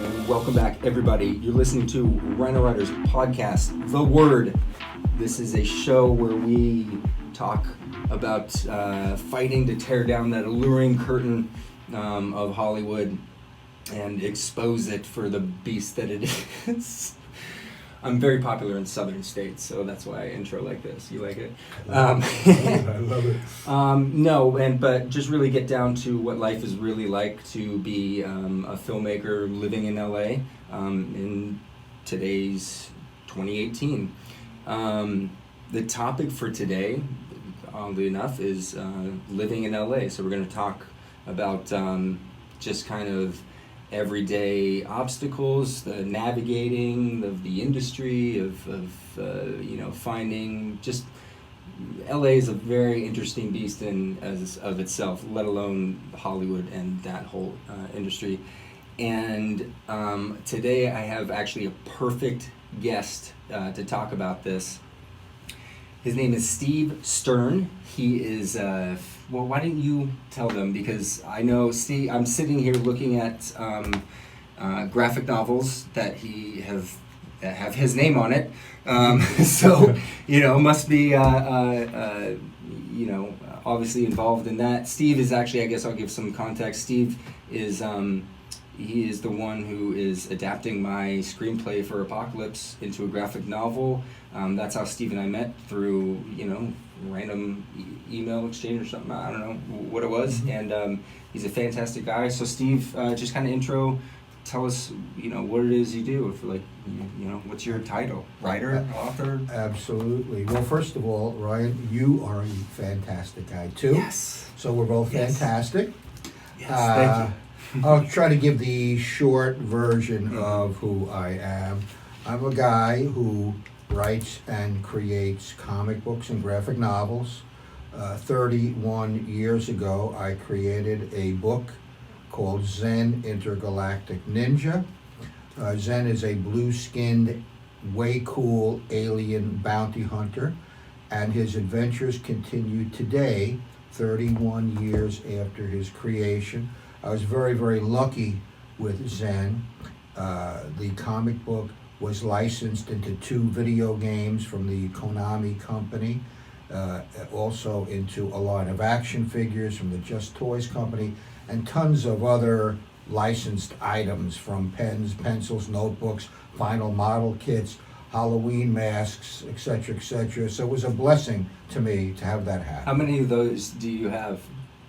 And welcome back, everybody. You're listening to RynoRyder's podcast, The Word. This is a show where we talk about fighting to tear down that alluring curtain of Hollywood and expose it for the beast that it is. I'm very popular in southern states, so that's why I intro like this. You like it? I love it. But just really get down to what life is really like to be a filmmaker living in LA in today's 2018. The topic for today, oddly enough, is living in LA. So we're going to talk about just kind of everyday obstacles, the navigating of the industry, of finding just LA is a very interesting beast in as of itself, let alone Hollywood and that whole industry. And today I have actually a perfect guest to talk about this. His name is Steve Stern. He is, well, why didn't you tell them? Because I know, Steve, I'm sitting here looking at graphic novels that have his name on it. So, must be, obviously involved in that. Steve is actually, I guess I'll give some context. Steve is, he is the one who is adapting my screenplay for Apocalypse into a graphic novel. That's how Steve and I met, through, random email exchange or something. I don't know what it was. Mm-hmm. And he's a fantastic guy. So Steve, just kind of tell us, what it is you do. If what's your title? Writer, author? Absolutely. Well, first of all, Ryan, you are a fantastic guy too. Yes. So we're both fantastic. Yes, thank you. I'll try to give the short version of who I am. I'm a guy who writes and creates comic books and graphic novels. 31 years ago, I created a book called Zen Intergalactic Ninja. Zen is a blue-skinned, way cool alien bounty hunter, and his adventures continue today, 31 years after his creation. I was very, very lucky with Zen. The comic book was licensed into 2 video games from the Konami company, also into a line of action figures from the Just Toys company, and tons of other licensed items, from pens, pencils, notebooks, final model kits, Halloween masks, etc., etc. So it was a blessing to me to have that happen. How many of those do you have?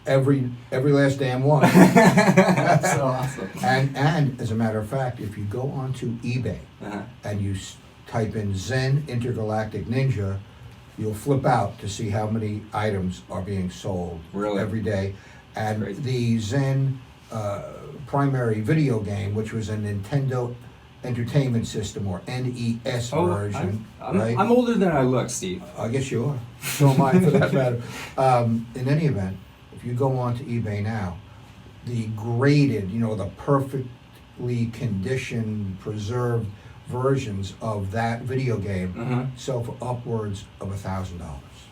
Every last damn one. That's so awesome. And as a matter of fact, if you go onto eBay and you type in Zen Intergalactic Ninja, you'll flip out to see how many items are being sold every day. And the Zen primary video game, which was a Nintendo Entertainment System, or NES version. I'm older than I look, Steve. I guess you are. So am I, for that matter. In any event, if you go on to eBay now, the graded, the perfectly conditioned, preserved versions of that video game sell for upwards of $1,000.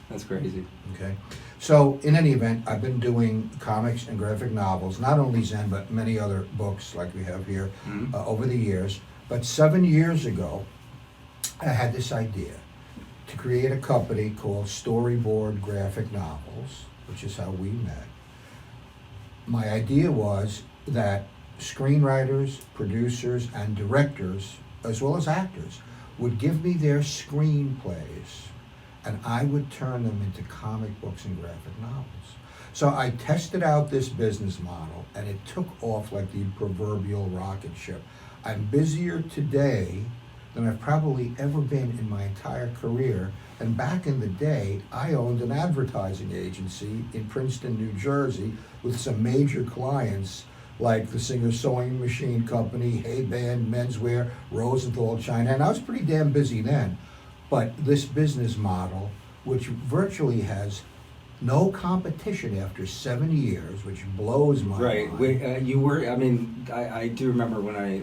That's crazy. Okay. So in any event, I've been doing comics and graphic novels, not only Zen, but many other books like we have here over the years. But 7 years ago, I had this idea to create a company called STORYBOARD GRAPHIC NOVELS, which is how we met. My idea was that screenwriters, producers, and directors, as well as actors, would give me their screenplays, and I would turn them into comic books and graphic novels. So I tested out this business model, and it took off like the proverbial rocket ship. I'm busier today than I've probably ever been in my entire career. And back in the day, I owned an advertising agency in Princeton, New Jersey, with some major clients like the Singer Sewing Machine Company, Hey Band, Menswear, Rosenthal, China, and I was pretty damn busy then. But this business model, which virtually has no competition after 7 years, which blows my mind. Right. You were, I do remember when I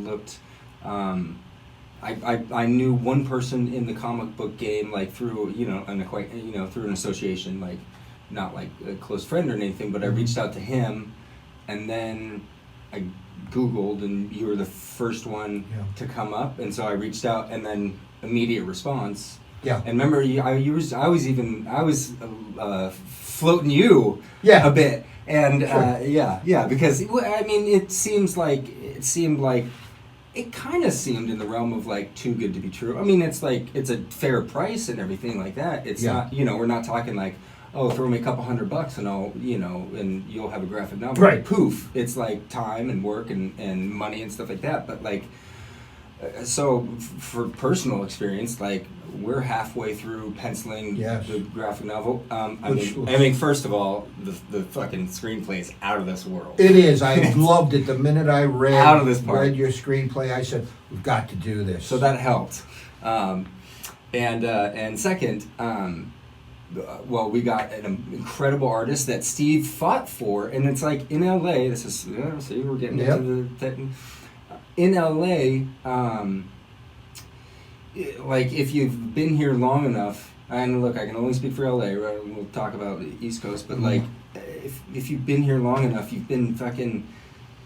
looked, I knew one person in the comic book game, like through, through an association, like not like a close friend or anything, but I reached out to him, and then I Googled, and you were the first one Yeah. to come up, and so I reached out, and then immediate response. Yeah. And remember, I was floating you Yeah. a bit, and Sure. yeah, because I mean, it seemed like it kind of seemed in the realm of like too good to be true. I mean, it's like it's a fair price and everything like that. It's Yeah. not, we're not talking like, oh, throw me a couple $100 and I'll, and you'll have a graphic novel. Right. Poof. It's like time and work and money and stuff like that. But like, so for personal experience, like we're halfway through penciling Yes. the graphic novel. I Which mean, first of all, the fucking screenplay is out of this world. It is. I loved it. The minute I Out of this part. read your screenplay, I said, we've got to do this. So that helped. And second, well, we got an incredible artist that Steve fought for, and it's like in LA. This is see, we're getting Yep. into the in LA. Like if you've been here long enough, and look, I can only speak for LA. Right? We'll talk about the East Coast, but like if you've been here long enough, you've been fucking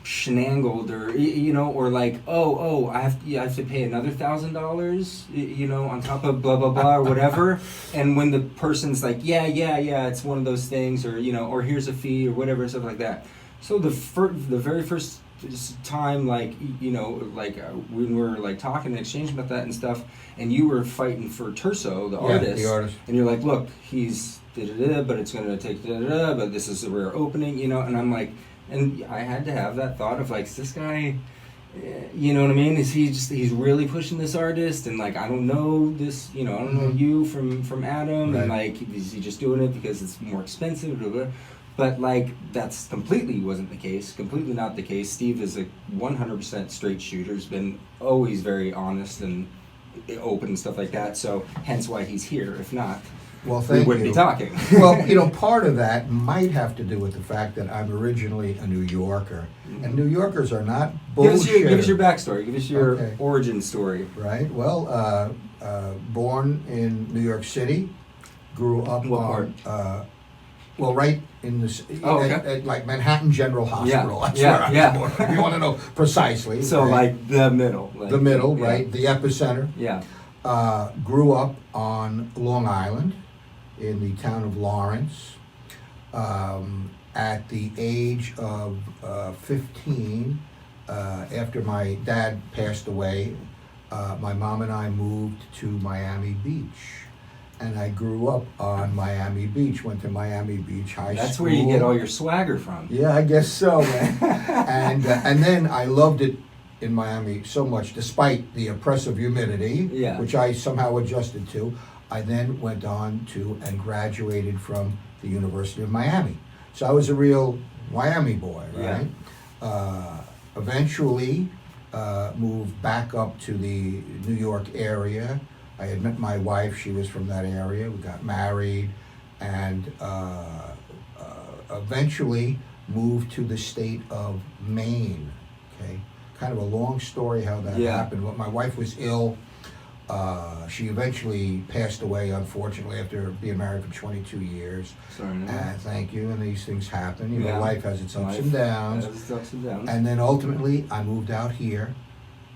shenangled, or like I have to pay another $1,000 on top of blah blah blah or whatever. And when the person's like yeah it's one of those things, or here's a fee or whatever, stuff like that. So the very first time, like when we were like talking and exchanging about that and stuff, and you were fighting for Terso, the artist, and you're like, look, he's da-da-da, but it's gonna take da-da-da, but this is a rare opening, and I'm like. And I had to have that thought of like, is this guy, you know what I mean? Is he's really pushing this artist? And like, I don't know this, I don't know you from Adam. Right. And like, is he just doing it because it's more expensive? Blah, blah. But like, that's completely wasn't the case. Completely not the case. Steve is a 100% straight shooter. He's been always very honest and open and stuff like that. So hence why he's here. If not, Well, we thank wouldn't you. be talking. Well, part of that might have to do with the fact that I'm originally a New Yorker, and New Yorkers are not bullshit. Give us your backstory. Give us your Okay. origin story. Right. Well, born in New York City, grew up What on. Right in the okay. at like Manhattan General Hospital. That's yeah, where I was yeah. born. If you want to know precisely. So okay. like the middle. Like, the middle, yeah. right? The epicenter. Yeah. Grew up on Long Island in the town of Lawrence. At the age of 15, after my dad passed away, my mom and I moved to Miami Beach. And I grew up on Miami Beach, went to Miami Beach High School. That's where you get all your swagger from. Yeah, I guess so, man. and then I loved it in Miami so much, despite the oppressive humidity, Yeah. which I somehow adjusted to. I then went on to and graduated from the University of Miami. So I was a real Miami boy, right? Eventually moved back up to the New York area. I had met my wife, she was from that area. We got married and eventually moved to the state of Maine, okay? Kind of a long story how that happened. But my wife was ill. She eventually passed away, unfortunately, after being married for 22 years. Sorry. No. Thank you, and these things happen. You know, Yeah. life has its ups Life and downs. has its ups and downs. And then ultimately, I moved out here,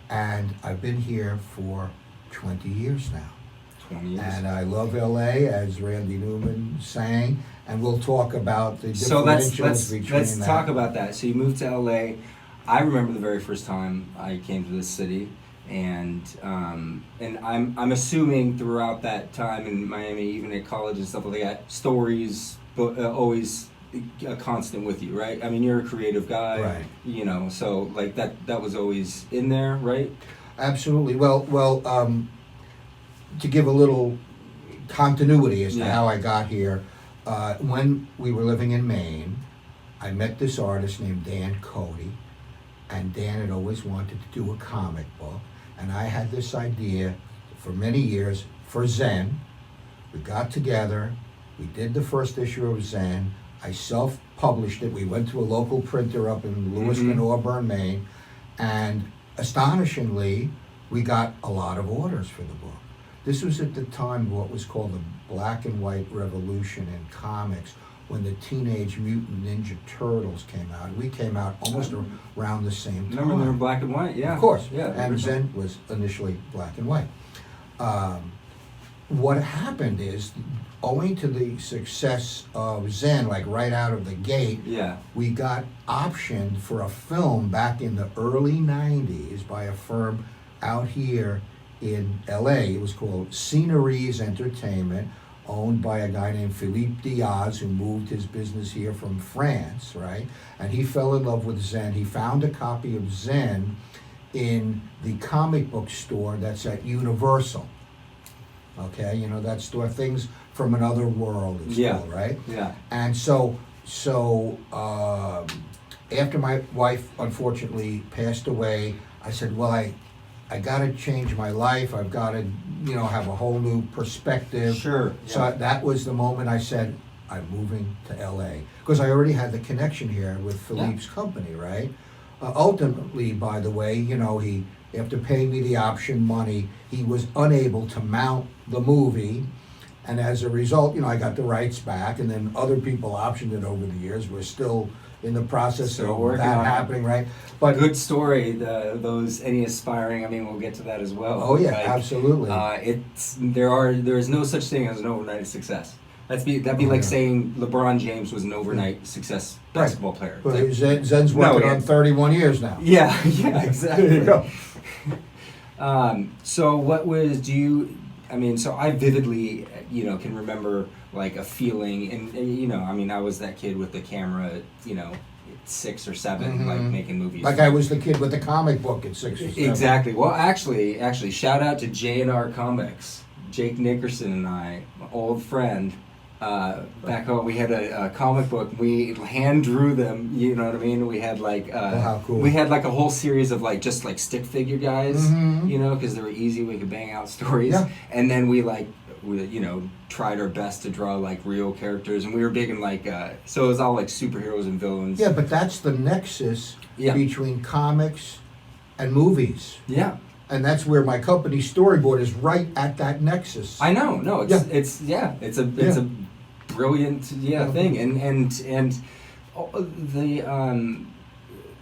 and I've been here for 20 years now. 20 years. And I love LA, as Randy Newman sang, and we'll talk about the So differentials between let's that. talk about that. So you moved to LA. I remember the very first time I came to this city, and I'm assuming throughout that time in Miami, even at college and stuff like that, stories always a constant with you, right? I mean, you're a creative guy, Right. So like that was always in there, right? Absolutely. Well, to give a little continuity as to how I got here, when we were living in Maine, I met this artist named Dan Cody, and Dan had always wanted to do a comic book, and I had this idea for many years for Zen. We got together, we did the first issue of Zen, I self-published it, we went to a local printer up in Lewiston, Auburn, Maine, and astonishingly, we got a lot of orders for the book. This was at the time of what was called the black and white revolution in comics. when the Teenage Mutant Ninja Turtles came out. We came out almost around the same time. Remember they were black and white? Yeah. Of course. Yeah. And Zen was initially black and white. What happened is, owing to the success of Zen, like right out of the gate, Yeah. we got optioned for a film back in the early 90s by a firm out here in LA. It was called Sceneries Entertainment, owned by a guy named Philippe Diaz, who moved his business here from France, right? And he fell in love with Zen. He found a copy of Zen in the comic book store that's at Universal. Okay, you know that store, Things from Another World, it's called, right? Yeah. And so after my wife unfortunately passed away, I said, well, I got to change my life. I've got to, have a whole new perspective. Sure. So Yeah. that was the moment I said, I'm moving to LA. Because I already had the connection here with Philippe's company, right? Ultimately, by the way, he, after paying me the option money, he was unable to mount the movie. And as a result, I got the rights back, and then other people optioned it over the years. We're still in the process Still of working that on it. happening, right? But Good story. Those any aspiring. I mean, we'll get to that as well. oh yeah, Like, absolutely. There is no such thing as an overnight success. That'd be like saying LeBron James was an overnight success basketball player. But It's like, Zen's working on 31 years now. yeah, exactly. There you go. So what was so I vividly, can remember like a feeling, and I was that kid with the camera, at 6 or 7, like making movies. Like I was the kid with the comic book at 6 or 7. Exactly. Well, actually, shout out to J&R Comics, Jake Nickerson and I, my old friend. Back home, we had a comic book. We hand drew them. You know what I mean? We had like how cool. we had like a whole series of like just like stick figure guys. Because they were easy. We could bang out stories. Yeah. And then we tried our best to draw like real characters, and we were big in like so it was all like superheroes and villains. Yeah, but that's the nexus Yeah. between comics and movies. Yeah. And that's where my company Storyboard is, right at that nexus. I know. No, it's a brilliant thing, and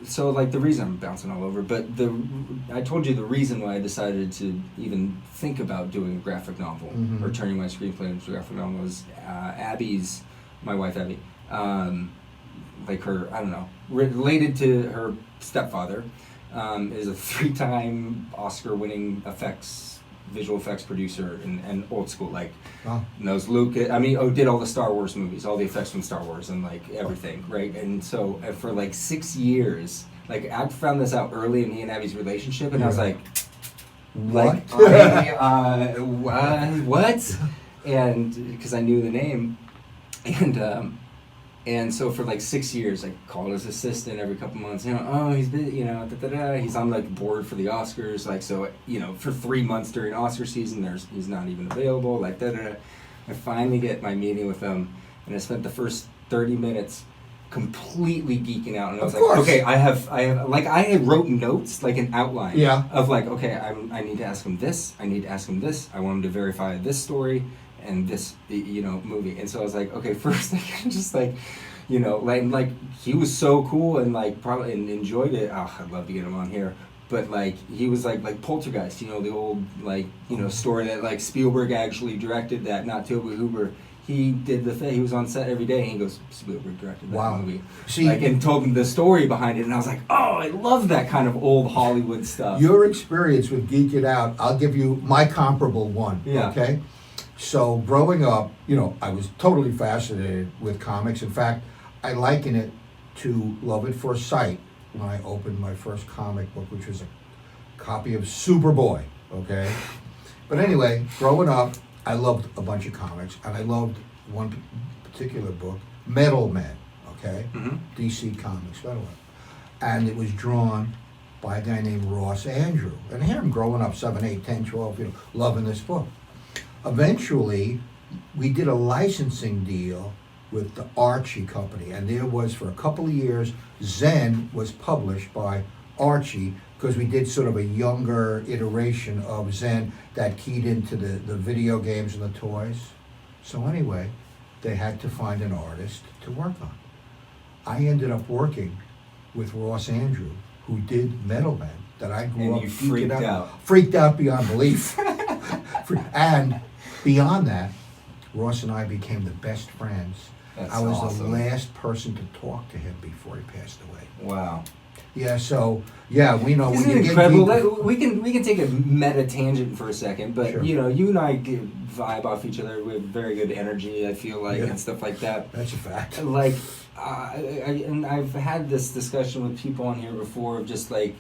so like the reason I'm bouncing all over, but I told you the reason why I decided to even think about doing a graphic novel or turning my screenplay into a graphic novel was my wife Abby, like her, I don't know, related to her stepfather. Is a 3-time Oscar-winning visual effects producer and old school, like knows Lucas. Did all the Star Wars movies, all the effects from Star Wars, and like everything, right? And so for like 6 years, like I found this out early in me and Abby's relationship, and I was like, What? what? And because I knew the name, and so for like 6 years, I called his assistant every couple months. He's busy, he's on like board for the Oscars. Like so, for 3 months during Oscar season, he's not even available. Like I finally get my meeting with him, and I spent the first 30 minutes completely geeking out. And I was Of like, course. okay, I had wrote notes, like an outline. Yeah. Of like, okay, I need to ask him this. I need to ask him this. I want him to verify this story and this movie. And so I was like, okay, first I can just like he was so cool and like probably and enjoyed it. I'd love to get him on here. But like he was like Poltergeist, the old story that like Spielberg actually directed, that not Tobe Hooper. He did the thing. He was on set every day, and he goes, Spielberg directed that movie. See, and told him the story behind it, and I was like, oh, I love that kind of old Hollywood stuff. your experience with Geek It Out, I'll give you my comparable one. Yeah. Okay. So growing up, I was totally fascinated with comics. In fact, I liken it to love at first sight when I opened my first comic book, which was a copy of Superboy. Okay. But anyway, growing up, I loved a bunch of comics, and I loved one particular book, Metal Men. Okay. DC Comics, Metal Men, and it was drawn by a guy named Ross Andrew. And here I'm growing up, 7, 8, 10, 12, loving this book. Eventually, we did a licensing deal with the Archie company, and there was, for a couple of years, Zen was published by Archie, because we did sort of a younger iteration of Zen that keyed into the video games and the toys. So anyway, they had to find an artist to work on. I ended up working with Ross Andrew, who did Metal Man, that I grew And up you geeking freaked out. Freaked out beyond belief. And beyond that, Ross and I became the best friends. That's I was awesome. the last person to talk to him before he passed away. Wow. Yeah, so, yeah, we know Isn't when it you incredible? get geek- We can take a meta tangent for a second, but Sure. you know, you and I vibe off each other with very good energy. I feel like Yeah. and stuff like that. That's a fact. Like, and I've had this discussion with people on here before of just like,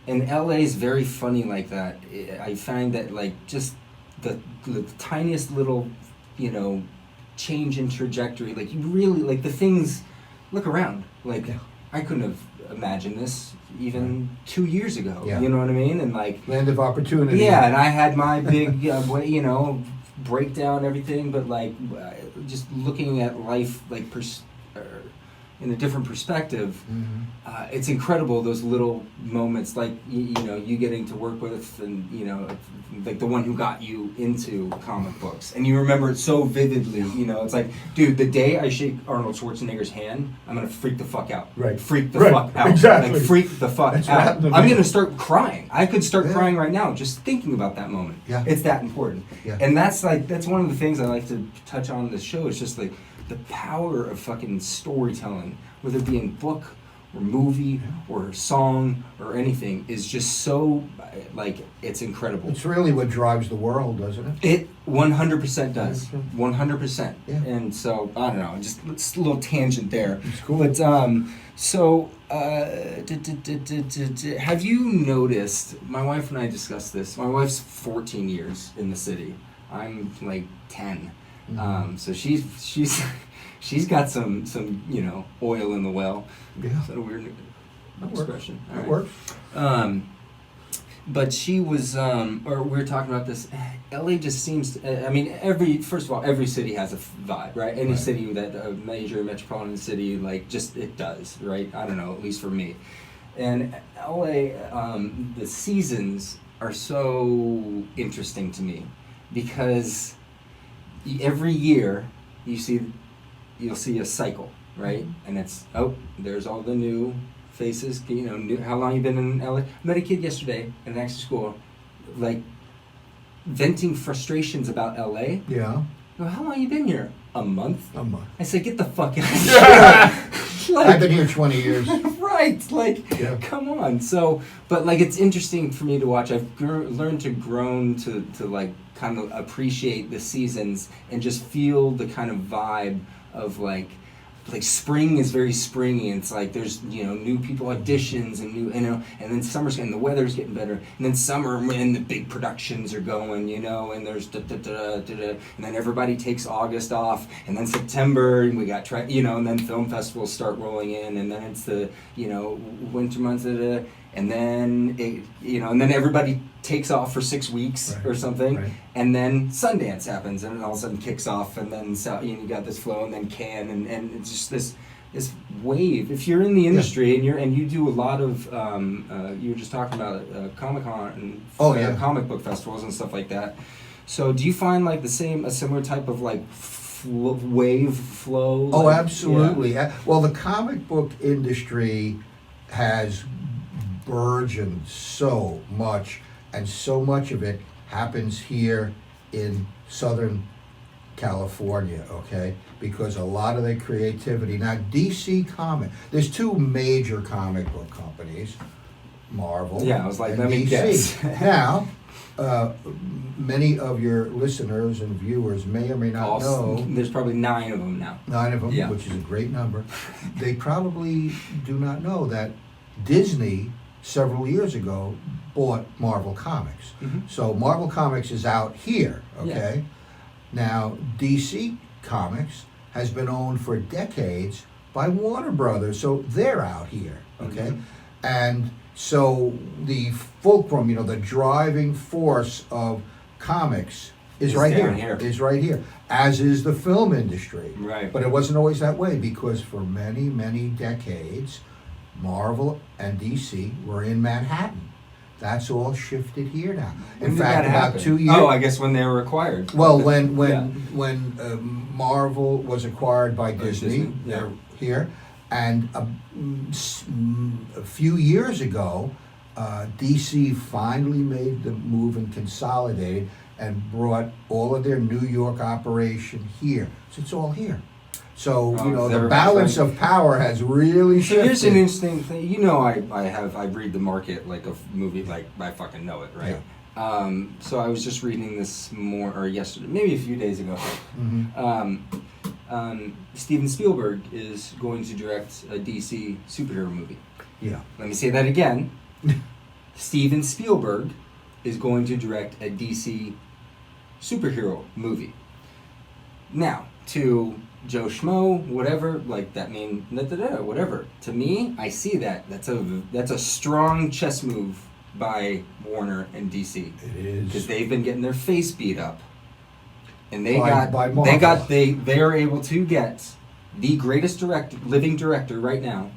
and LA is very funny like that. I find that like just the tiniest little, you know, change in trajectory. Like you really like the things. Look around. Like Yeah. I couldn't have imagined this even 2 years ago. Yeah. You know what I mean? And like. Land of opportunity. Yeah, and I had my big, you know, breakdown, everything, but like just looking at life like in a different perspective, Mhm. it's incredible those little moments, like you know, you getting to work with, and you know, like the one who got you into comic books, and you remember it so vividly. You know, it's like, dude, the day I shake Arnold Schwarzenegger's hand, I'm gonna freak the fuck out. Right. Freak the Right, fuck out. exactly. Like freak the fuck That's what out. happened to I'm me. gonna start crying. I could start Yeah. crying right now just thinking about that moment. Yeah. It's that important. Yeah. And that's one of the things I like to touch on in this show. Is just like the power of fucking storytelling, whether it be in book or movie or song or anything, is just so like it's incredible. It's really what drives the world, doesn't it? It 100% does. Yeah. 100%. Yeah. And so I don't know, just it's a little tangent there. It's cool. But so have you noticed? My wife and I discussed this. My wife's 14 years in the city. I'm like 10. Mhm. So she's got some you know oil in the well. Yeah. Is that a weird That works. expression? All That right. works. But she was, or we were talking about this. LA just seems. I mean, first of all, every city has a vibe, right? Any Right. city that a major metropolitan city, like, just it does, right? I don't know, at least for me. And LA, the seasons are so interesting to me because every year you'll see a cycle, right? And it's there's all the new faces, you know, how long you been in LA? I met a kid yesterday at an extra school, like, venting frustrations about LA. Yeah. Well, how long you been here? A month. I said, get the fuck out of here. Like, I've been here 20 years. right, like, Yeah. come on. So, but like, it's interesting for me to watch. I've learned to grown to like kind of appreciate the seasons and just feel the kind of vibe of like spring is very springy. And it's like there's, you know, new people auditions and new, you know, and then summer's getting, the weather's getting better, and then summer when the big productions are going, you know, and there's and then everybody takes August off, and then September and we got you know, and then film festivals start rolling in, and then it's the, you know, winter months, and then it, you know, and then everybody takes off for 6 weeks Right. or something, Right. and then Sundance happens, and it all of a sudden kicks off, and then you got this flow, and then Cannes, and it's just this wave. If you're in the industry and you do a lot of you were just talking about Comic-Con and comic book festivals and stuff like that. So do you find like a similar type of like wave flow? Oh, like, absolutely. yeah. Well, the comic book industry has burgeoned so much, and so much of it happens here in Southern California, okay? Because a lot of the creativity. Now, DC Comic, there's two major comic book companies, Marvel. Yeah, I was like, and let me DC. guess. Now, many of your listeners and viewers may or may not know. There's probably 9 of them now. 9 of them, Yeah. which is a great number. They probably do not know that Disney, several years ago, bought Marvel Comics. Mhm. So Marvel Comics is out here, okay? Now, DC Comics has been owned for decades by Warner Brothers, so they're out here, okay? Mhm. And so the fulcrum, you know, the driving force of comics is right down here. here. Is right here, as is the film industry. Right. But it wasn't always that way, because for many, many decades, Marvel and DC were in Manhattan. That's all shifted here now. When In did fact, that about happen? 2 years. Oh, I guess when they were acquired. Well, Yeah. when Marvel was acquired by Disney, Disney, yeah. they're here, and a few years ago, DC finally made the move and consolidated and brought all of their New York operation here. So it's all here. So the balance of power has really So shifted. here's an interesting thing. You know, I read the market like a movie, like I fucking know it, right? So I was just reading this yesterday, maybe a few days ago. Steven Spielberg is going to direct a DC superhero movie. Yeah. Let me say that again. Steven Spielberg is going to direct a DC superhero movie. Now, to Joe Schmo, whatever, like that mean whatever. To me, I see that. That's a strong chess move by Warner and DC. It is. Because they've been getting their face beat up. And they By Marvel. they are able to get the greatest living director right now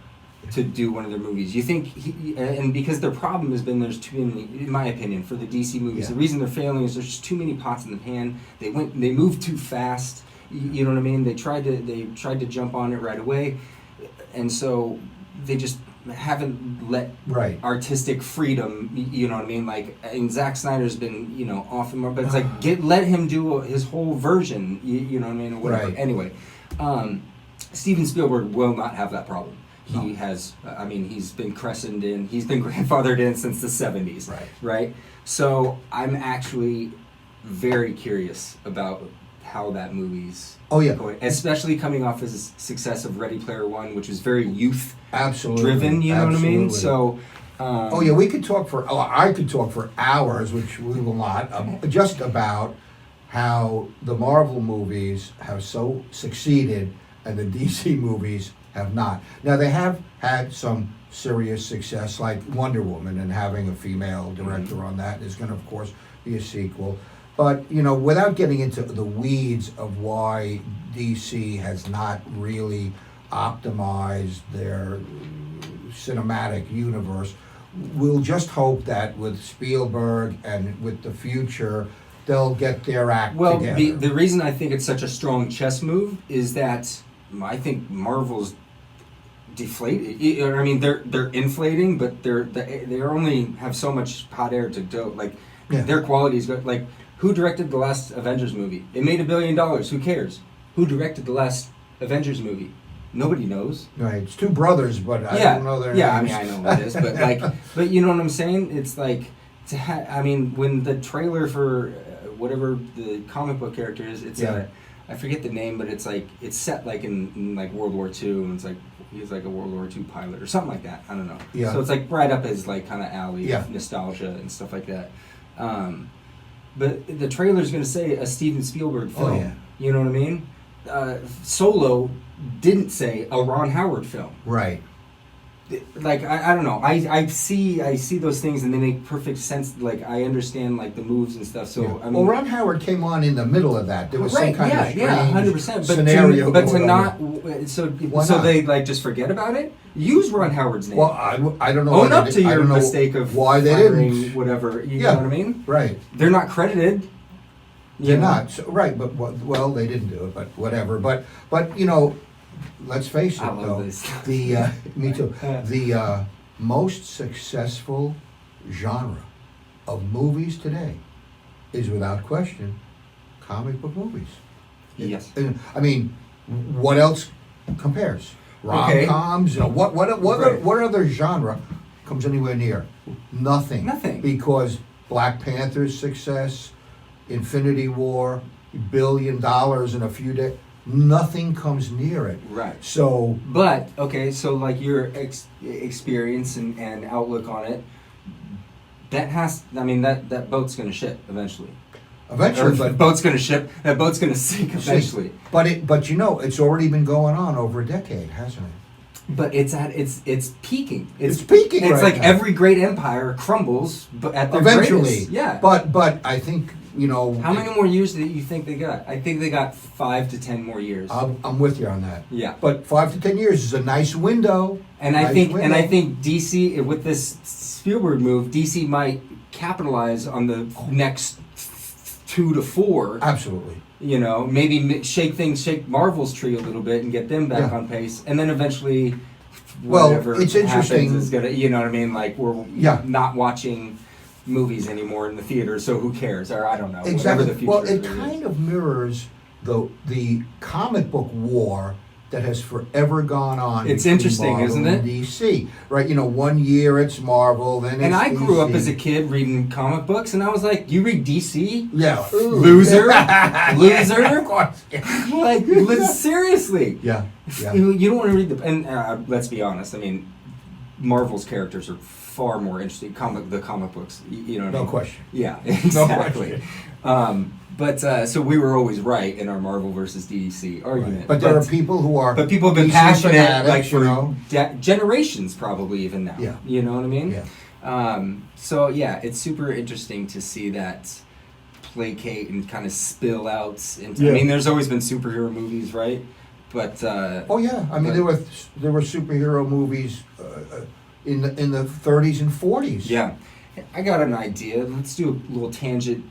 to do one of their movies. You think and because their problem has been there's too many, in my opinion, for the DC movies. Yeah. The reason they're failing is there's just too many pots in the pan. They moved too fast. You know what I mean? They tried to jump on it right away, and so they just haven't let artistic freedom. You know what I mean? Like, and Zack Snyder's been off and more, but it's like let him do his whole version. You know what I mean? Or whatever. Right. Anyway, Steven Spielberg will not have that problem. No. He has. I mean, he's been crescented in. He's been grandfathered in since the '70s. Right. Right. So I'm actually very curious about how that movie's going, especially coming off his success of Ready Player One, which was very youth driven. You know what I mean? So. we could talk for. I could talk for hours, which we will not. Just about how the Marvel movies have so succeeded and the DC movies have not. Now they have had some serious success, like Wonder Woman, and having a female director on that is going to, of course, be a sequel. But, without getting into the weeds of why DC has not really optimized their cinematic universe, we'll just hope that with Spielberg and with the future, they'll get their act together. Well, the reason I think it's such a strong chess move is that I think Marvel's deflated. I mean, they're inflating, but they only have so much hot air to do. Like, their quality is good. Like, who directed the last Avengers movie? It made $1 billion. Who cares? Who directed the last Avengers movie? Nobody knows. Right. It's two brothers, but I don't know their names. Yeah, I mean, I know what it is, but but you know what I'm saying? It's like, I mean, when the trailer for whatever the comic book character is, it's I forget the name, but it's like it's set like in like World War II, and it's like he's like a World War II pilot or something like that. I don't know. Yeah. So it's like right up his like kind of alley of Yeah. nostalgia and stuff like that. But the trailer's going to say a Steven Spielberg film. Oh, yeah. You know what I mean? Solo didn't say a Ron Howard film. Right. Like I don't know. I see those things and they make perfect sense. Like I understand like the moves and stuff. So I mean, well, Ron Howard came on in the middle of that. There was some kind of strange 100%. scenario. But to going not on. so Why so not? they like just forget about it. Use Ron Howard's name. Well, I don't know. Own why up they to did- I your don't know mistake of why they firing didn't. whatever. You Yeah. know what I mean? Right. They're not credited. They're not. So, right, but well, they didn't do it, but whatever. But let's face it, I love though. this. The me too. The most successful genre of movies today is without question comic book movies. Yes. I mean, what else compares? Rom-coms. What other genre comes anywhere near? Nothing. Nothing. Because Black Panther's success, Infinity War, $1 billion in a few days. Nothing comes near it. Right. So, But okay, so like your experience and outlook on it, that boat's gonna ship eventually. eventually, Or but boat's gonna ship. That boat's gonna sink eventually. but it's already been going on over a decade, hasn't it? But it's peaking. It's peaking It's right like now. every great empire crumbles, but at their Eventually, greatest. Yeah. But I think you know. How many more years do you think they got? I think they got 5 to 10 more years. I'm with you on that. Yeah. But 5 to 10 years is a nice window. And I think DC, with this Spielberg move, DC might capitalize on the next 2 to 4. Absolutely. You know, maybe shake Marvel's tree a little bit and get them back on pace, and then eventually, whatever it's interesting. happens is gonna, you know what I mean? Like we're Yeah. not watching movies anymore in the theater, so who cares? Or I don't know. Exactly. Whatever the future Well, it is. kind of mirrors the comic book war that has forever gone on. It's between interesting, Marvel isn't and it? DC, right? You know, one year it's Marvel, then it's And I grew up DC. as a kid reading comic books, and I was like, "You read DC? Yeah. Loser, loser." Of course. Like, seriously. Yeah. Yeah. You don't want to read the. And let's be honest. I mean, Marvel's characters are far more interesting. The comic books. You know what I No mean? question. Yeah, No exactly. question. But so we were always right in our Marvel versus DC argument. Right. But there are people who are. But people have been DC passionate fanatics, like for you know? generations, probably even now. Yeah. You know what I mean? Yeah. So yeah, it's super interesting to see that placate and kind of spill out into. Yeah. I mean, there's always been superhero movies, right? But Oh yeah, I mean there were superhero movies in the 30s and 40s. yeah. I got an idea. Let's do a little tangent.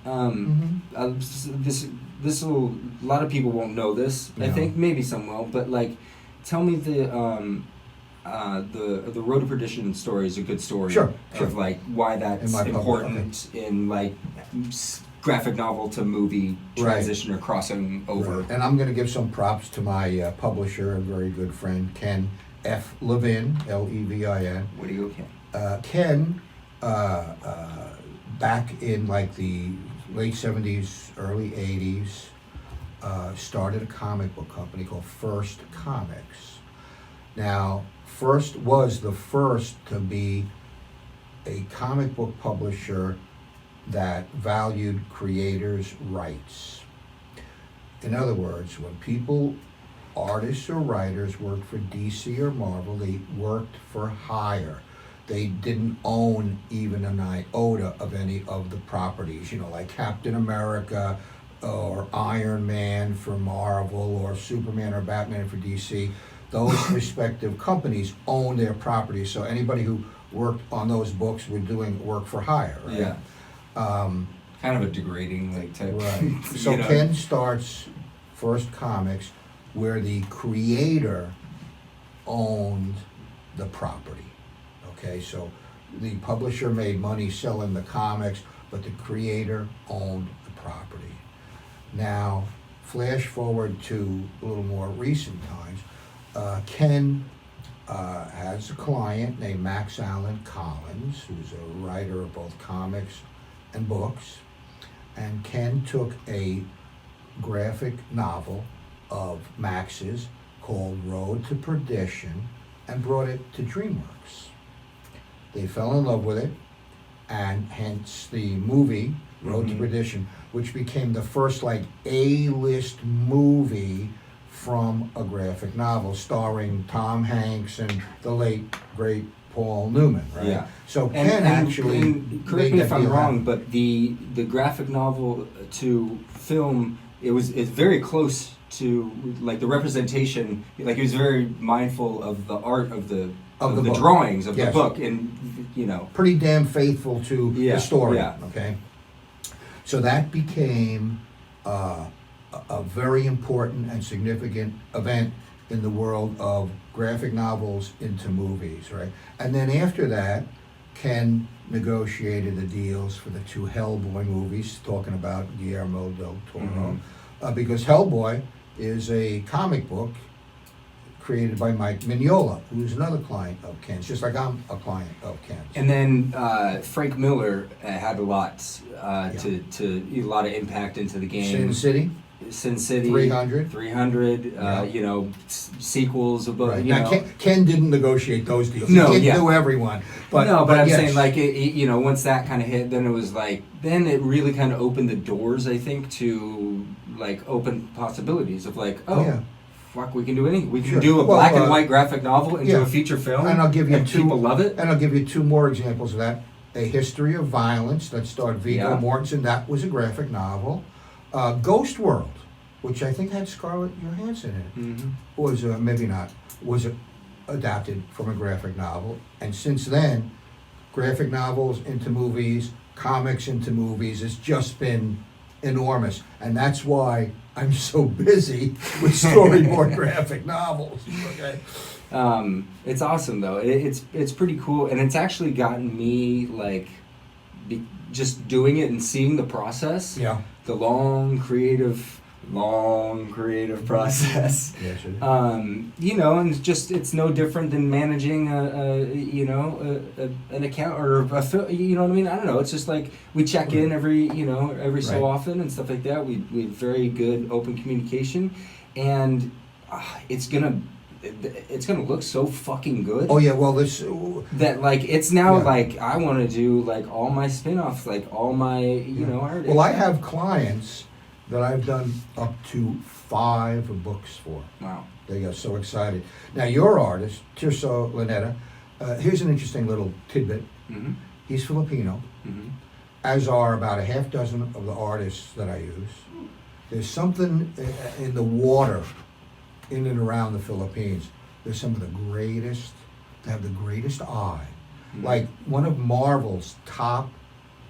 This will, a lot of people won't know this. I No. think maybe some will, but like, tell me the Road to Perdition story is a good story. Sure. Of like why that's In my public, important in like graphic novel to movie transition or crossing over. Right. And I'm going to give some props to my publisher and very good friend Ken F. Levin, Levin. What do you okay? Ken, back in like the late 70s, early 80s, started a comic book company called First Comics. Now, First was the first to be a comic book publisher that valued creators' rights. In other words, when people, artists or writers, worked for DC or Marvel, they worked for hire. They didn't own even an iota of any of the properties, you know, like Captain America or Iron Man for Marvel or Superman or Batman for DC. Those respective companies own their properties, so anybody who worked on those books were doing work for hire, right? Yeah. Kind of a degrading like type. Right. So Ken starts First Comics where the creator owned the property. Okay, so the publisher made money selling the comics, but the creator owned the property. Now, flash forward to a little more recent times. Ken has a client named Max Allen Collins, who's a writer of both comics and books. And Ken took a graphic novel of Max's called Road to Perdition and brought it to DreamWorks. They fell in love with it, and hence the movie Road to Perdition, which became the first like A-list movie from a graphic novel starring Tom Hanks and the late great Paul Newman, right? Yeah. So Ken actually and correct made me that if I'm deal wrong, happen. but the graphic novel to film, it's very close to like the representation. Like he was very mindful of the art of the book. drawings of Yes. the book, and you know, Pretty damn faithful to the story. Yeah. Okay, so that became a very important and significant event in the world of graphic novels into movies, right? And then after that, Ken negotiated the deals for the 2 Hellboy movies, talking about Guillermo del Toro, because Hellboy is a comic book created by Mike Mignola, who's another client of Ken's, just like I'm a client of Ken's. and then Frank Miller had a lot to a lot of impact into the game. Sin City, 300, Yeah. you know, sequels of Right. you Now, know. Ken didn't negotiate those deals. No, he didn't yeah. do everyone. But I'm yes. saying like you know, once that kind of hit, then it was like then it really kind of opened the doors, I think, to like open possibilities of like yeah. fuck, we can do anything. We can Sure. do a Well, black and white graphic novel into yeah. a feeture film, And I'll give you two. people love it. And I'll give you 2 more examples of that. A History of Violence that starred Viggo Yeah. Mortensen. That was a graphic novel. Ghost World, which I think had Scarlett Johansson in it, Mm-hmm. was maybe not, was adapted from a graphic novel. And since then, graphic novels into movies, comics into movies, it's just been enormous. And that's why I'm so busy with storyboard graphic novels. Okay. It's awesome though. It's pretty cool, and it's actually gotten me like just doing it and seeing the process. Yeah. The long creative process. Yes, it is. You know, and it's no different than managing an account or a you know what I mean. I don't know. It's just like we check in every so Right. often and stuff like that. We have very good open communication, and it's gonna look so fucking good. Oh yeah, well this That like it's now Yeah. like I want to do like all my spin-offs, like all my art. well, I have clients that I've done up to 5 books for. Wow. They get so excited. Now your artist, Tirso Lanetta, here's an interesting little tidbit. Mm-hmm. He's Filipino, Mm-hmm. as are about a half dozen of the artists that I use. There's something in the water in and around the Philippines. There's some of the greatest, they have the greatest eye. Mm-hmm. Like one of Marvel's top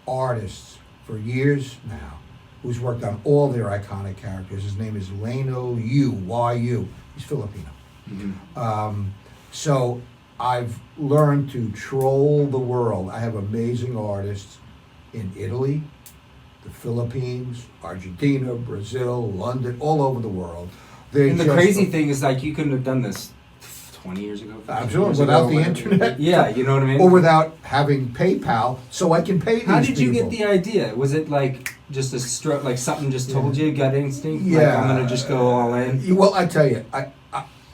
artists for years now, who's worked on all their iconic characters. His name is Leno Y-U. He's Filipino. Mm-hmm. So I've learned to troll the world. I have amazing artists in Italy, the Philippines, Argentina, Brazil, London, all over the world. And the crazy thing is, like, you couldn't have done this 20 years ago. 15 Absolutely, years without ago, the whatever. internet. Yeah, you know what I mean? Or without having PayPal, so I can pay these people. How did you get the idea? Was it like just a stroke, like something just told you, gut instinct? Like, Yeah. I'm going to just go all in? Well, I tell you,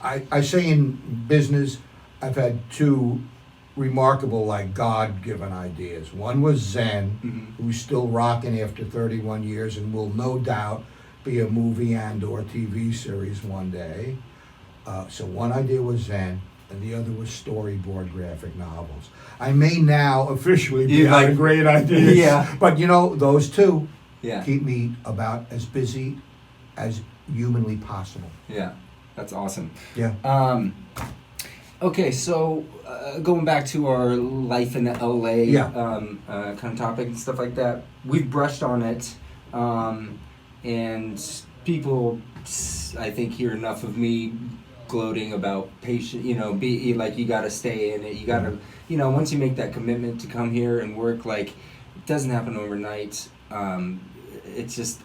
I say in business, I've had 2 remarkable, like, God-given ideas. One was Zen, Mhm. who's still rocking after 31 years and will no doubt be a movie and or TV series one day. So one idea was Zen, and the other was storyboard graphic novels. I may now officially be You out like- of great ideas, Yeah. but those 2 Yeah. keep me about as busy as humanly possible. Yeah. That's awesome. Yeah. Okay, so going back to our life in LA Yeah. kind of topic and stuff like that, we've brushed on it, and people, I think, hear enough of me gloating about patient. Be like, you got to stay in it. You got to, once you make that commitment to come here and work, like, it doesn't happen overnight. It's just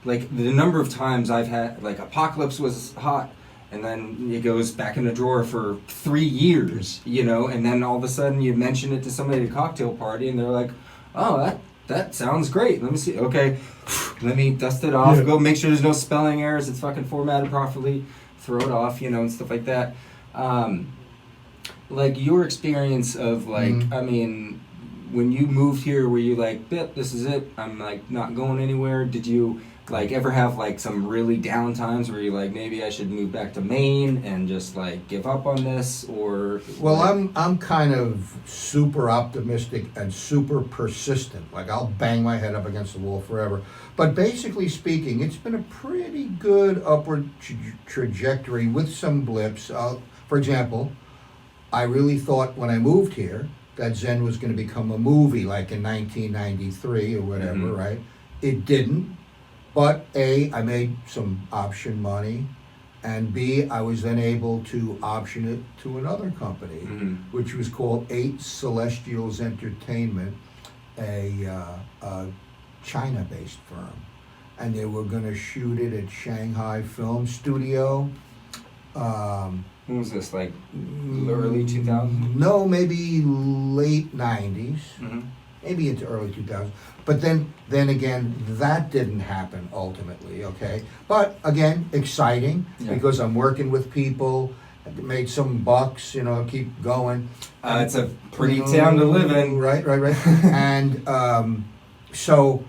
like the number of times I've had, like, Apocalypse was hot, and then it goes back in the drawer for 3 years, and then all of a sudden you mention it to somebody at a cocktail party, and they're like, oh, that sounds great. Let me see. Okay, let me dust it off, go make sure there's no spelling errors, it's fucking formatted properly, throw it off, and stuff like that. Like, your experience of, like, Mhm. I mean, when you moved here, were you like, yep, this is it, I'm, like, not going anywhere? Did you, like, ever have, like, some really down times where you're like, maybe I should move back to Maine and just, like, give up on this? Or Well, I'm kind of super optimistic and super persistent. Like, I'll bang my head up against the wall forever. But basically speaking, it's been a pretty good upward trajectory with some blips. For example, I really thought when I moved here that Zen was going to become a movie, like in 1993 or whatever, Mhm. right? It didn't. But A, I made some option money, and B, I was then able to option it to another company, Mhm. which was called 8 Celestials Entertainment, a China-based firm. And they were going to shoot it at Shanghai Film Studio. When was this, like, early 2000s? No, maybe late 90s. Mm-hmm. Maybe into early 2000s. But then again, that didn't happen ultimately, okay? But again, exciting, Yeah. because I'm working with people, made some bucks, keep going. It's a pretty town to live in. Right. And so,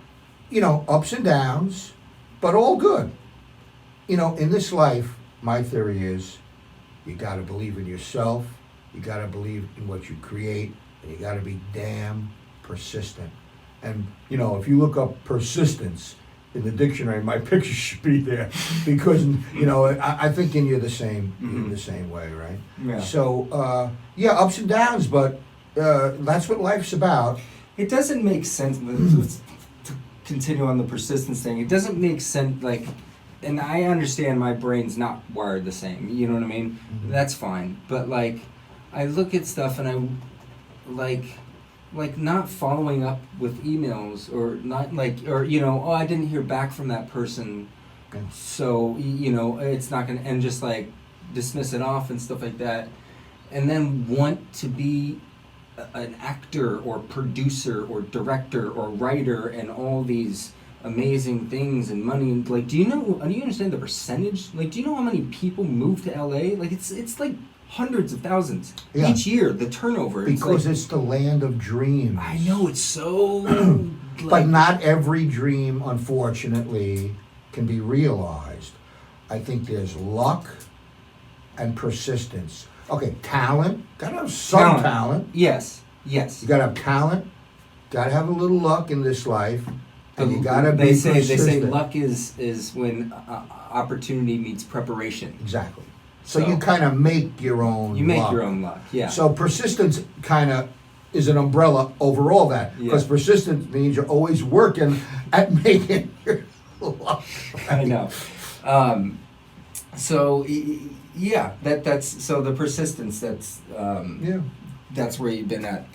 ups and downs, but all good. In this life, my theory is, you got to believe in yourself, you got to believe in what you create, and you got to be damn persistent. And you know, if you look up persistence in the dictionary, my picture should be there because you know I think you're the same in the same way, right? Yeah. So yeah, ups and downs, but that's what life's about. It doesn't make sense. Let's to continue on the persistence thing. It doesn't make sense, like, and I understand my brain's not wired the same. You know what I mean? That's fine. But like, I look at stuff and I like not following up with emails or not like, or you know, oh, I didn't hear back from that person, so you know it's not gonna, and just like dismiss it off and stuff like that, and then want to be an actor or producer or director or writer and all these amazing things and money. Like, do you understand the percentage? Like, do you know how many people move to LA? Like, it's like hundreds of thousands each year, the turnover. Because it's the land of dreams. I know, it's so but not every dream, unfortunately, can be realized. I think there's luck and persistence. Okay, talent. Gotta have some talent. Yes. You gotta have talent. Gotta have a little luck in this life, and you gotta be persistent. They say luck is when opportunity meets preparation. Exactly. So you kind of make your own. You make your own luck. Yeah. So persistence kind of is an umbrella over all that, because persistence means you're always working at making your luck. I know. So yeah, that's so the persistence. That's where you've been at.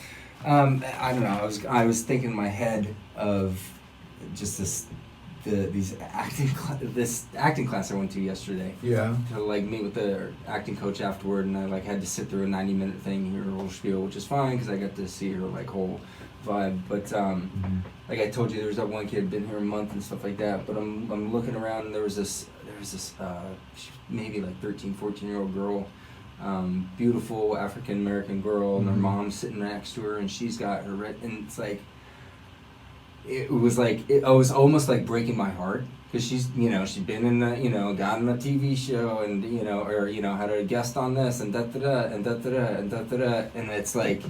I don't know. I was thinking in my head of just this acting class I went to yesterday. Yeah. To like meet with the acting coach afterward, and I like had to sit through a 90-minute thing, hear her whole spiel, which is fine because I got to see her like whole vibe. But like I told you, there was that one kid been here a month and stuff like that. But I'm looking around, and there was this maybe like 13, 14-year-old girl, beautiful African American girl, and her mom's sitting next to her, and she's got her and it's like. It was almost like breaking my heart, because she's been in the got on a TV show and or had a guest on this and da da da and da da da and da da da, and it's like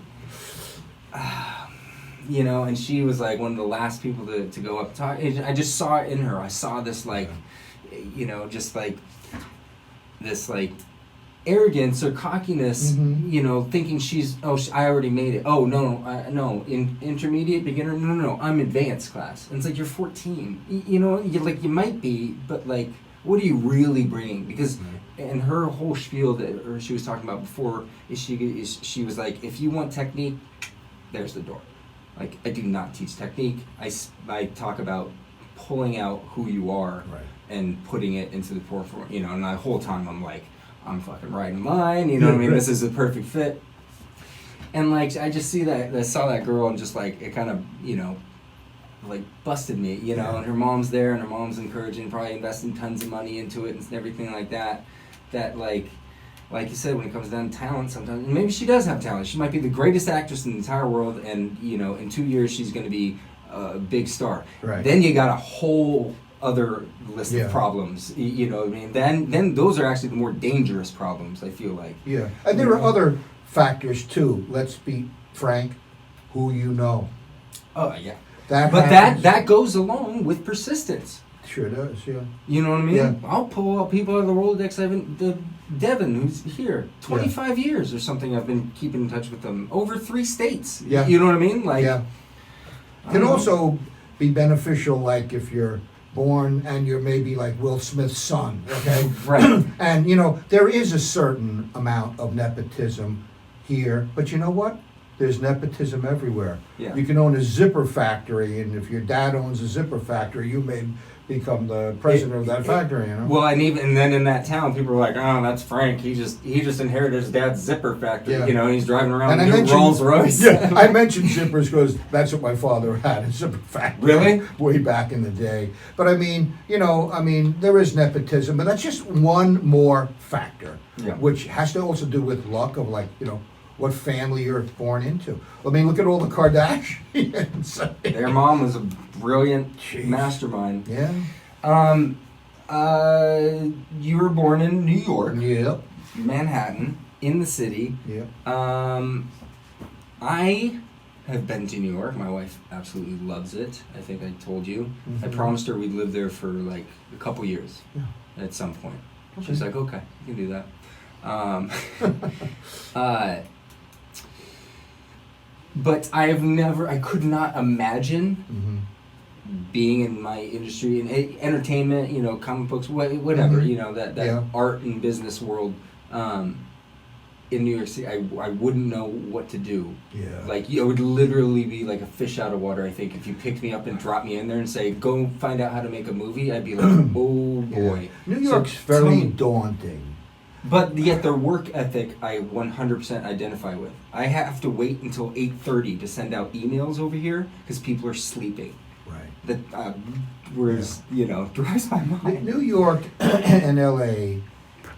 and she was like one of the last people to go up and talk. I just saw it in her. I saw this like just like this like arrogance or cockiness, thinking I already made it. Oh no, in intermediate, beginner, no, I'm advanced class. And it's like, you're 14. You might be, but like, what are you really bringing? Because and her whole spiel that she was talking about before is she was like, if you want technique, there's the door. Like, I do not teach technique. I talk about pulling out who you are and putting it into the forefront. And the whole time I'm like, I'm fucking right in line, what I mean? This is a perfect fit. And like, I just I saw that girl, and just like, it kind of, like busted me, and her mom's there, and her mom's encouraging, probably investing tons of money into it and everything like that. That like you said, when it comes down to talent, sometimes, maybe she does have talent. She might be the greatest actress in the entire world, and in 2 years she's going to be a big star. Right. Then you got a whole other list of problems, what I mean? Then those are actually the more dangerous problems, I feel like. Yeah, and there are other factors too. Let's be frank, who you know. Oh yeah. That goes along with persistence. Sure does, yeah. You know what I mean? Yeah. I'll pull out people out of the Rolodex. Devin, who's here, 25 years or something. I've been keeping in touch with them over 3 states. Yeah. You know what I mean? Like, can also be beneficial, like if you're born and you're maybe like Will Smith's son, okay? Right. And there is a certain amount of nepotism here, but you know what? There's nepotism everywhere. Yeah. You can own a zipper factory, and if your dad owns a zipper factory, you may become the president of that factory, Well, and then in that town, people are like, oh, that's Frank. He just inherited his dad's zipper factory. Yeah. He's driving around in a Rolls Royce. Yeah, I mentioned zippers because that's what my father had, a zipper factory. Really? Way back in the day. But I mean, there is nepotism, but that's just one more factor, which has to also do with luck of what family you're born into. I mean, look at all the Kardashians. Their mom was a brilliant mastermind. Yeah. You were born in New York. Yep. Manhattan, in the city. Yep. I have been to New York. My wife absolutely loves it. I think I told you. I promised her we'd live there for like a couple years at some point. Okay. She's like, okay, you can do that. But I could not imagine being in my industry, in entertainment, you know, comic books, whatever, you know, that art and business world. In New York City, I wouldn't know what to do. Yeah. Like, it would literally be like a fish out of water, I think. If you picked me up and dropped me in there and say, go find out how to make a movie, I'd be like, oh boy. New York's very daunting. But yet their work ethic, I 100% identify with. I have to wait until 8:30 to send out emails over here because people are sleeping. Right. That, whereas, you know, drives my mind. New York and LA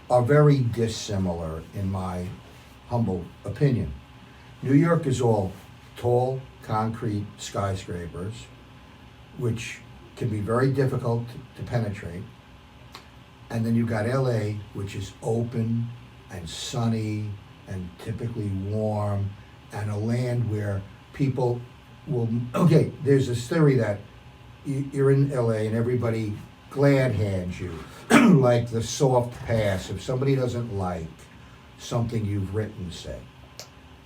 are very dissimilar in my humble opinion. New York is all tall, concrete skyscrapers, which can be very difficult to penetrate. And then you've got LA, which is open and sunny and typically warm, and a land where people will, okay, there's this theory that you're in LA and everybody glad hands you, like the soft pass. If somebody doesn't like something you've written, say,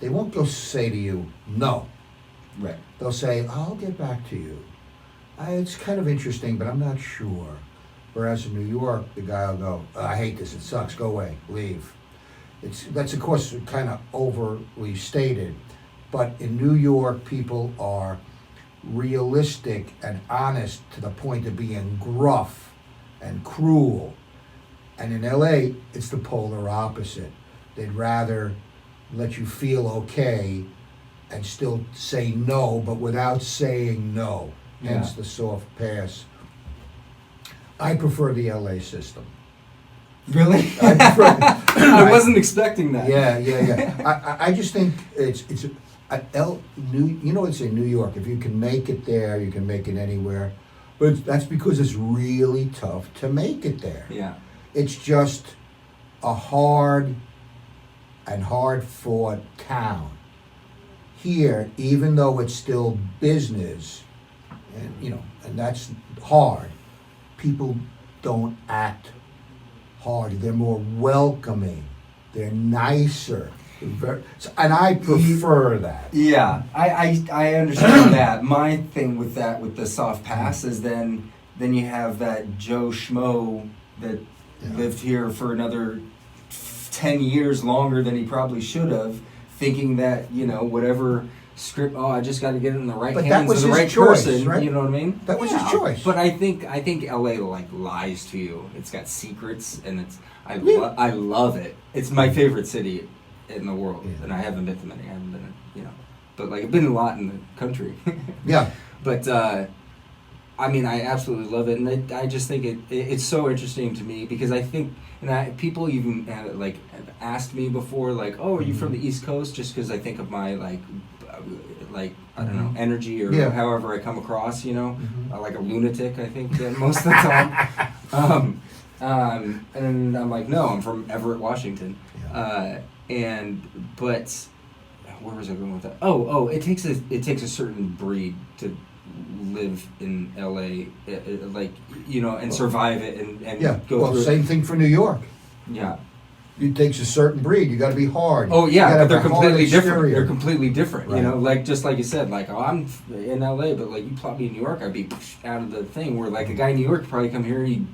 they won't go say to you, no. Right. They'll say, I'll get back to you. It's kind of interesting, but I'm not sure. Whereas in New York, the guy will go, I hate this, it sucks, go away, leave. That's of course kind of overly stated, but in New York, people are realistic and honest to the point of being gruff and cruel. And in LA, it's the polar opposite. They'd rather let you feel okay and still say no, but without saying no. Hence the soft pass. I prefer the LA system. Really? I prefer, I wasn't expecting that. Yeah. I just think it's you know, it's in New York. If you can make it there, you can make it anywhere. But that's because it's really tough to make it there. Yeah. It's just a hard fought town. Here, even though it's still business, and you know, and that's hard, people don't act hard. They're more welcoming. They're nicer. And I prefer that. Yeah, I understand that. My thing with that, with the soft pass, is then you have that Joe Schmo that lived here for another 10 years longer than he probably should have, thinking that, you know, whatever script, I just got to get it in the right hands of the right person, right? You know what I mean? That was his choice. But I think LA like lies to you. It's got secrets, and I love it. It's my favorite city in the world, and I haven't been to many. I haven't been, you know, but like I've been a lot in the country. Yeah. But I mean, I absolutely love it, and I just think it's so interesting to me because I think, and people even have asked me before, like, oh, are you from the East Coast? Just because I think of my like I don't know, energy or however I come across, you know, like a lunatic. I think most of the time. And I'm like, no, I'm from Everett, Washington. But where was I going with that? Oh, it takes a certain breed to live in LA, like, you know, and survive it and go through. Same thing for New York. Yeah. It takes a certain breed. You got to be hard. Oh yeah, but they're completely different. Exterior. They're completely different. Right. You know, like just like you said, like I'm in LA, but like you plot me in New York, I'd be out of the thing. Where like a guy in New York would probably come here, he'd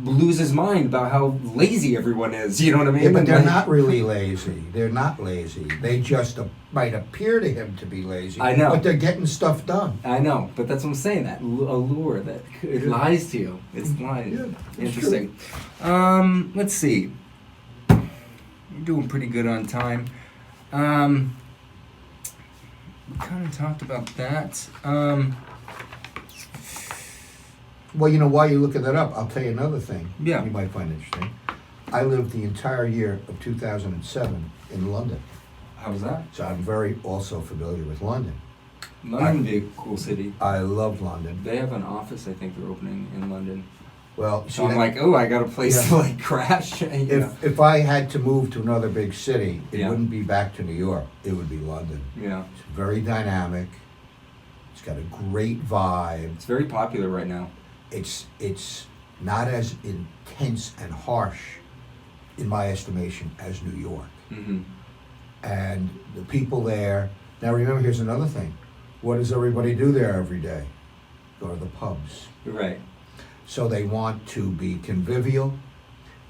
lose his mind about how lazy everyone is. You know what I mean? Yeah, but they're not really lazy. They're not lazy. They just might appear to him to be lazy. I know. But they're getting stuff done. I know, but that's what I'm saying. That allure that it lies to you. It's lying. Yeah, Interesting. Let's see. We're doing pretty good on time. We kind of talked about that. Well, you know, while you're looking that up, I'll tell you another thing Yeah. you might find interesting. I lived the entire year of 2007 in London. How was that? So I'm very also familiar with London. London would be a cool city. I love London. They have an office, I think they're opening in London. Well, see, So I'm like, oh, I got a place Yeah. to like crash. You know? if I had to move to another big city, it Yeah. wouldn't be back to New York. It would be London. Yeah, It's very dynamic. It's got a great vibe. it's very popular right now. It's not as intense and harsh, in my estimation, as New York. Mm-hmm. And the people there. Now remember, here's another thing. What does everybody do there every day? Go to the pubs. Right. So they want to be convivial.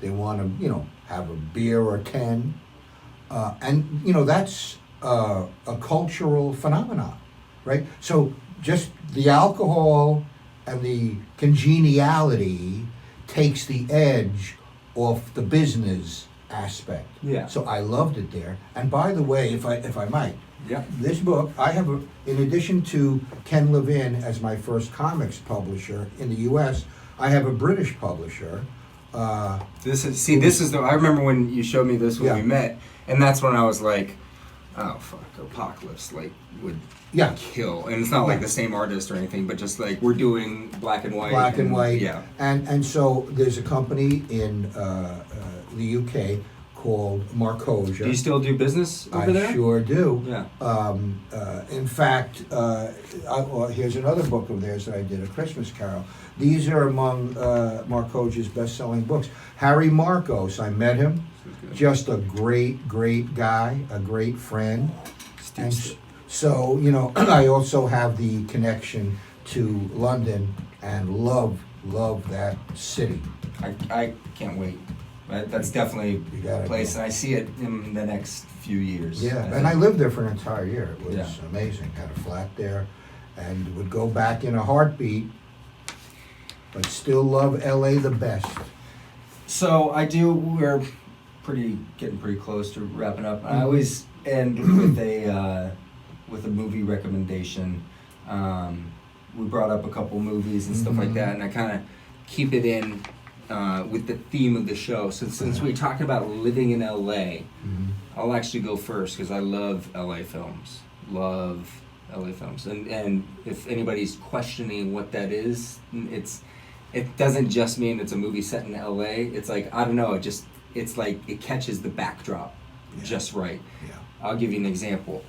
They want to, have a beer or 10. And, that's a cultural phenomenon, right? So just the alcohol and the congeniality takes the edge off the business aspect. Yeah. So I loved it there. And by the way, if I might, Yeah. this book, I have, in addition to Ken Levin as my first comics publisher in the U.S., I have a British publisher. This is I remember when you showed me this when Yeah. we met, and that's when I was like, oh fuck, Apocalypse would Yeah. kill. And it's not like the same artist or anything, but just like we're doing black and white. Black and white. Yeah. And so there's a company in the UK called Marcosia. Do you still do business over I there? sure do. Yeah. In fact, here's another book of theirs that I did, A Christmas Carol. These are among Marcosia's best-selling books. Harry Marcos, I met him. Just a great, great guy, a great friend. And so, I also have the connection to London and love that city. I can't wait. That's definitely You gotta a place, go. and I see it in the next few years. Yeah, and think. I lived there for an entire year. It was Yeah. amazing. Had a flat there and would go back in a heartbeat, but still love LA the best. So we're getting pretty close to wrapping up. I Mhm. always end with a movie recommendation. We brought up a couple movies and stuff like Mhm. that, and I kind of keep it in with the theme of the show. Since we talked about living in LA, I'll actually go first because I love LA films. Love LA films, and if anybody's questioning what that is, it doesn't just mean it's a movie set in LA. It's like, I don't know, it's like it catches the backdrop just right. Yeah. I'll give you an example.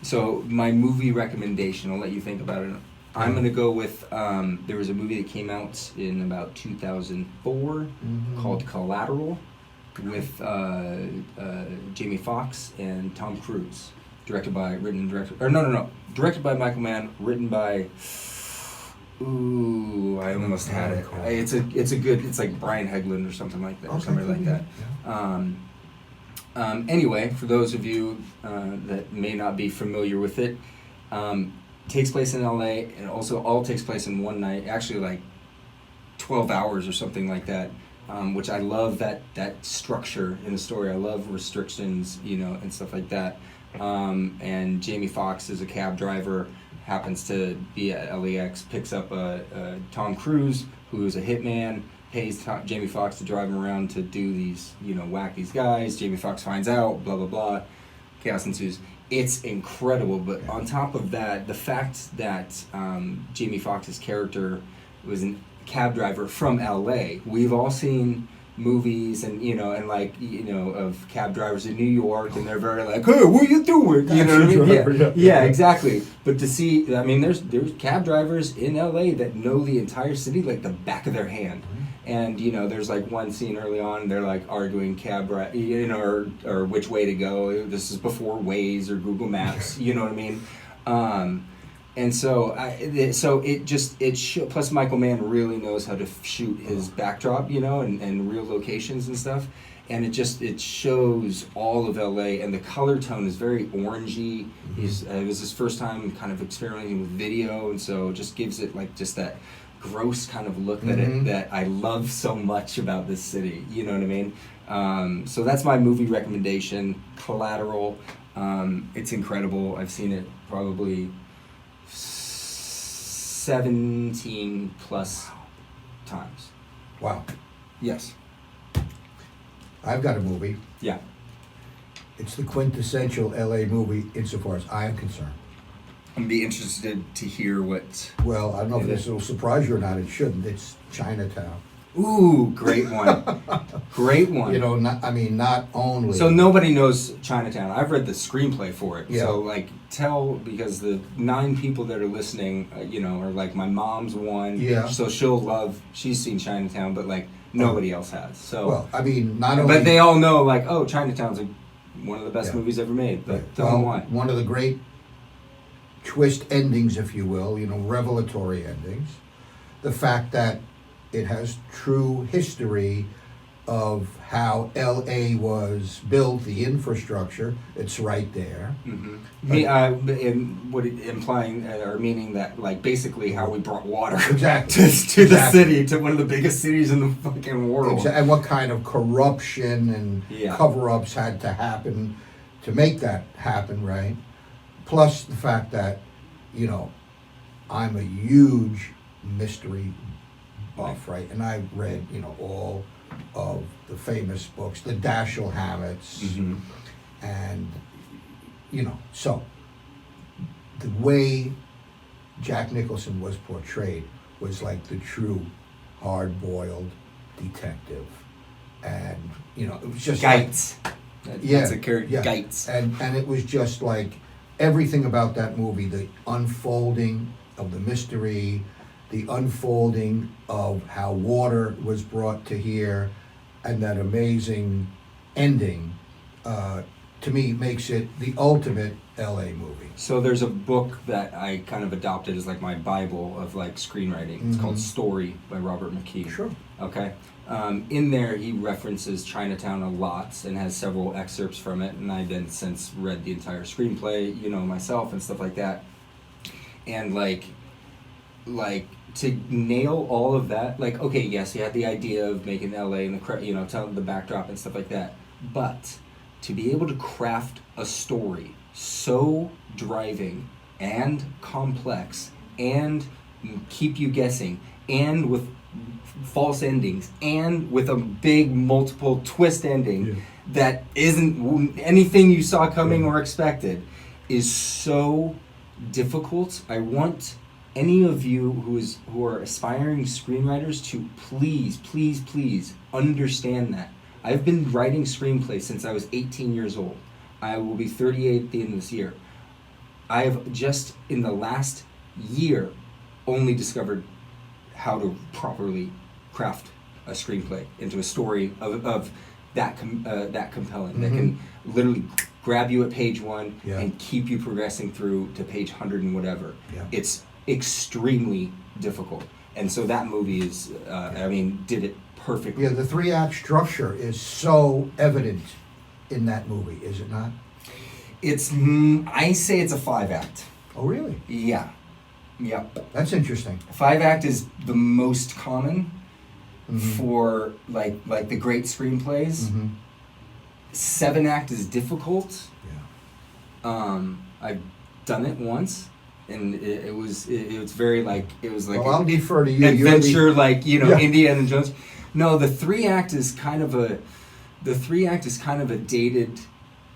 So my movie recommendation, I'll let you think about it. I'm going to go with, there was a movie that came out in about 2004 called Collateral with Jamie Foxx and Tom Cruise. Directed by Michael Mann, written by, ooh, I almost had it. It's like Brian Hegland or something like that, or somebody like that. Yeah. Anyway, for those of you that may not be familiar with it, takes place in LA, and also all takes place in one night, actually like 12 hours or something like that, which I love that structure in the story. I love restrictions, and stuff like that. And Jamie Foxx is a cab driver, happens to be at LAX, picks up Tom Cruise, who is a hitman, pays Jamie Foxx to drive him around to do these, whack these guys. Jamie Foxx finds out, blah, blah, blah. Chaos ensues. It's incredible, but on top of that, the fact that Jamie Foxx's character was a cab driver from LA. We've all seen movies and of cab drivers in New York, and they're very like, hey, what are you doing? You know what I mean? Yeah, exactly. But to see, there's cab drivers in LA that know the entire city like the back of their hand. And there's like one scene early on, they're like arguing cab or which way to go. This is before Waze or Google Maps. You know what I mean? And so plus Michael Mann really knows how to shoot his backdrop, and real locations and stuff. And it shows all of LA, and the color tone is very orangey. It was his first time kind of experimenting with video, and so it just gives it like just that gross kind of look that I love so much about this city. You know what I mean? So that's my movie recommendation, Collateral. It's incredible. I've seen it probably 17 plus times. Wow. Yes. I've got a movie. Yeah. It's the quintessential LA movie insofar as I am concerned. I'd be interested to hear what. Well, I don't know if this will surprise you or not. It shouldn't. It's Chinatown. Ooh, great one. Great one. You know, not only. So nobody knows Chinatown. I've read the screenplay for it. Yeah. So like, because the 9 people that are listening, are like my mom's one. Yeah. So she's seen Chinatown, but like nobody else has. So. Well, not only. But they all know like, oh, Chinatown's one of the best Yeah. movies ever made. But Right. tell them why. One of the great twist endings, if you will, revelatory endings. The fact that it has true history of how LA was built, the infrastructure. It's right there. Mm-hmm. Implying or meaning that like basically how we brought water Exactly. to the city, to one of the biggest cities in the fucking world. And what kind of corruption and Yeah. cover-ups had to happen to make that happen, right? Plus the fact that, I'm a huge mystery buff, right? And I read, all of the famous books, the Dashiell Hammetts, Mm-hmm. and, so the way Jack Nicholson was portrayed was like the true hard-boiled detective. And, it was just Geitz. Yeah, That's a character. yeah. Geitz. And it was just like everything about that movie, the unfolding of the mystery, the unfolding of how water was brought to here, and that amazing ending, to me, makes it the ultimate LA movie. So there's a book that I kind of adopted as like my Bible of like screenwriting. It's called Story by Robert McKee. Sure. Okay. In there, he references Chinatown a lot and has several excerpts from it. And I then since read the entire screenplay, myself and stuff like that. And like to nail all of that, like, okay, yes, he had the idea of making LA and telling the backdrop and stuff like that. But to be able to craft a story so driving and complex and keep you guessing and with false endings and with a big multiple twist ending that isn't anything you saw coming or expected is so difficult. I want any of you who are aspiring screenwriters to please understand that. I've been writing screenplays since I was 18 years old. I will be 38 at the end of this year. I have just in the last year only discovered how to properly craft a screenplay into a story of that compelling, that can literally grab you at page 1 and keep you progressing through to page 100 and whatever. Yeah. It's extremely difficult, and so that movie is did it perfectly. Yeah, the 3-act structure is so evident in that movie, is it not? It's I say it's a 5-act. Oh, really? Yeah. Yep. That's interesting. 5-act is the most common for like the great screenplays. 7-act is difficult. Yeah. I've done it once, and it was very like Well, I'll defer to you. Adventure, Yeah. Indiana Jones. No, the 3-act is kind of a dated,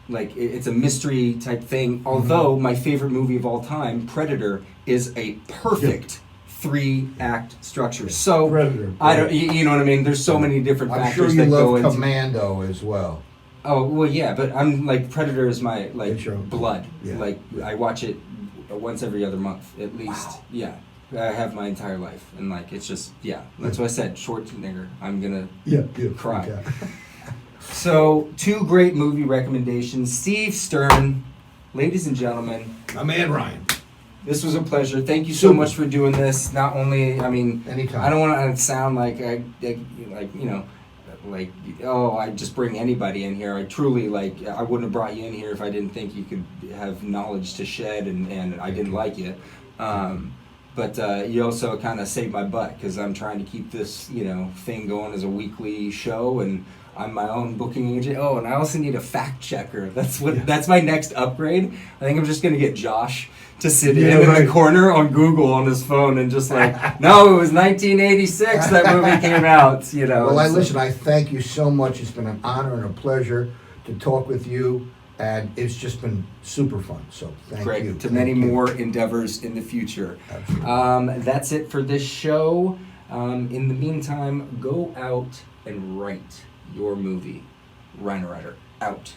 like it's a mystery type thing. Although my favorite movie of all time, Predator, is a perfect 3-act structure. So Predator. I don't, you know what I mean? There's so many different I'm factors sure you that go love into. Commando as well. Oh well, yeah, but I'm like Predator is my It's your- blood. yeah. Like I watch it once every other month at least. Wow. Yeah, I have my entire life, and like it's just That's what I said. Schwarzenegger. I'm gonna cry. Okay. So 2 great movie recommendations. Steve Stern, ladies and gentlemen. My man Ryan. This was a pleasure. Thank you so much for doing this. Not only, Anytime. I don't want to sound like I just bring anybody in here. I truly I wouldn't have brought you in here if I didn't think you could have knowledge to shed, and I didn't like you. But you also kind of saved my butt because I'm trying to keep this thing going as a weekly show, and I'm my own booking agent. Oh, and I also need a fact checker. That's my next upgrade. I think I'm just gonna get Josh to sit in the corner on Google on his phone and just no, it was 1986 that movie came out. Well, listen, I thank you so much. It's been an honor and a pleasure to talk with you. And it's just been super fun. So thank Great. you. To Thank many you. more endeavors in the future. Absolutely. That's it for this show. In the meantime, go out and write your movie. RynoRyder, out.